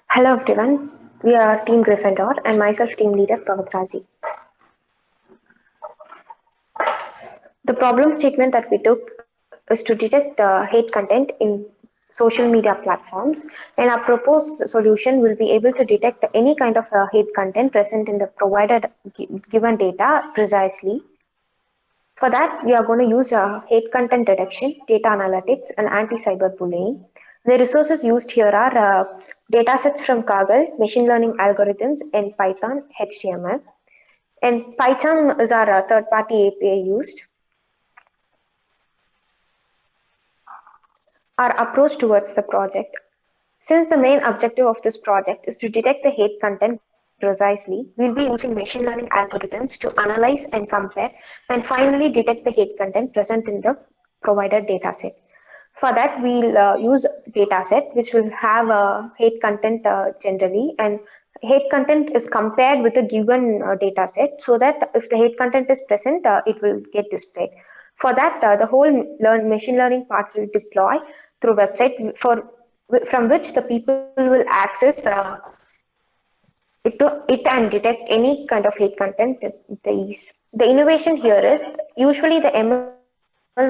Hello everyone, we are Team Gryffindor and myself Team Leader Pavatraji. The problem statement that we took is to detect hate content in social media platforms, and our proposed solution will be able to detect any kind of hate content present in the provided given data precisely. For that, we are going to use hate content detection, data analytics, and anti-cyberbullying. The resources used here are datasets from Kaggle, machine learning algorithms, and Python, HTML. And Python is our third-party API used. Our approach towards the project. Since the main objective of this project is to detect the hate content precisely, we'll be using machine learning algorithms to analyze and compare and finally detect the hate content present in the provided dataset. For that, we'll use dataset which will have hate content generally, and hate content is compared with a given dataset so that if the hate content is present, it will get displayed. For that, the whole machine learning part will deploy through website from which the people will access it and detect any kind of hate content with the ease. The innovation here is usually the ML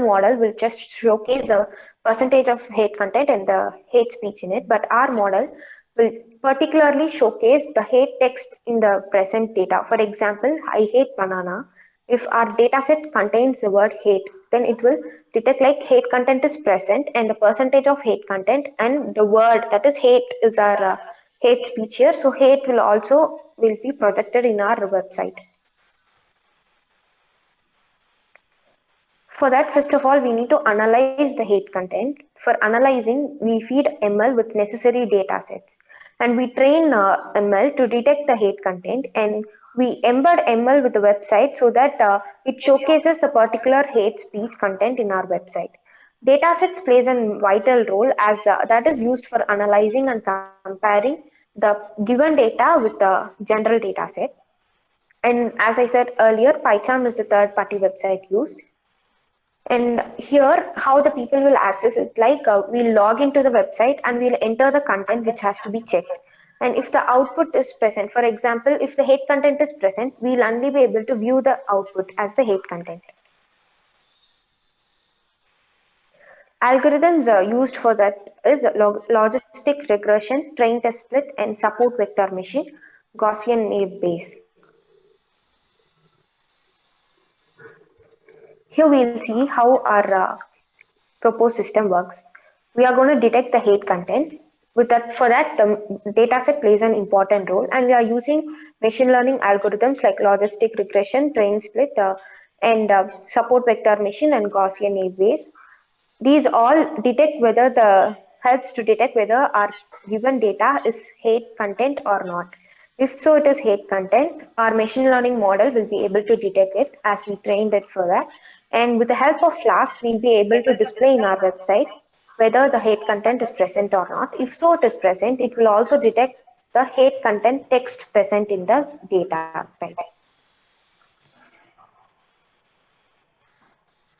model will just showcase the percentage of hate content and the hate speech in it, but our model will particularly showcase the hate text in the present data. For example, I hate banana. If our dataset contains the word hate, then it will detect like hate content is present and the percentage of hate content and the word that is hate is our hate speech here. So hate will be projected in our website. For that, first of all, we need to analyze the hate content. For analyzing, we feed ML with necessary data sets. And we train ML to detect the hate content, and we embed ML with the website so that it showcases the particular hate speech content in our website. Datasets plays a vital role as that is used for analyzing and comparing the given data with the general dataset. And as I said earlier, PyCharm is the third party website used. And here, how the people will access it, like we'll log into the website and we'll enter the content which has to be checked. And if the output is present, for example, if the hate content is present, we'll only be able to view the output as the hate content. Algorithms used for that is logistic regression, train test split, and support vector machine, Gaussian naive Bayes. Here we'll see how our proposed system works. We are going to detect the hate content. For that, the dataset plays an important role, and we are using machine learning algorithms like logistic regression, train split, and support vector machine and Gaussian naive Bayes. These all detect whether helps to detect whether our given data is hate content or not. If so, it is hate content. Our machine learning model will be able to detect it as we trained it for that. And with the help of Flask, we'll be able to display in our website whether the hate content is present or not. If so, it is present, it will also detect the hate content text present in the data type.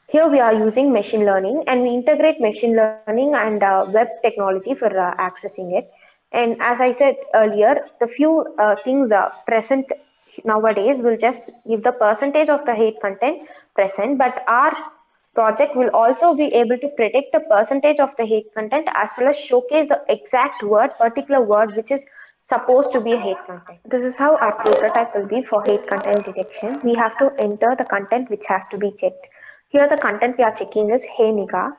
Here we are using machine learning, and we integrate machine learning and web technology for accessing it. And as I said earlier, the few things present nowadays will just give the percentage of the hate content present, but our project will also be able to predict the percentage of the hate content as well as showcase the exact particular word which is supposed to be a hate content. This is how our prototype will be for hate content detection. We have to enter the content which has to be checked. Here the content we are checking is Hey Nika,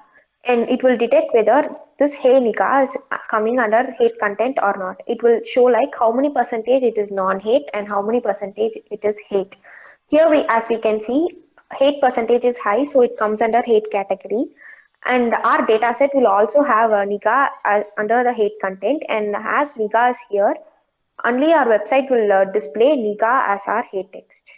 and it will detect whether this Hey Nika is coming under hate content or not. It will show like how many percentage it is non-hate and how many percentage it is hate. Here as we can see, hate percentage is high, so it comes under hate category. And our dataset will also have Nika under the hate content, and as Nika is here, only our website will display Nika as our hate text.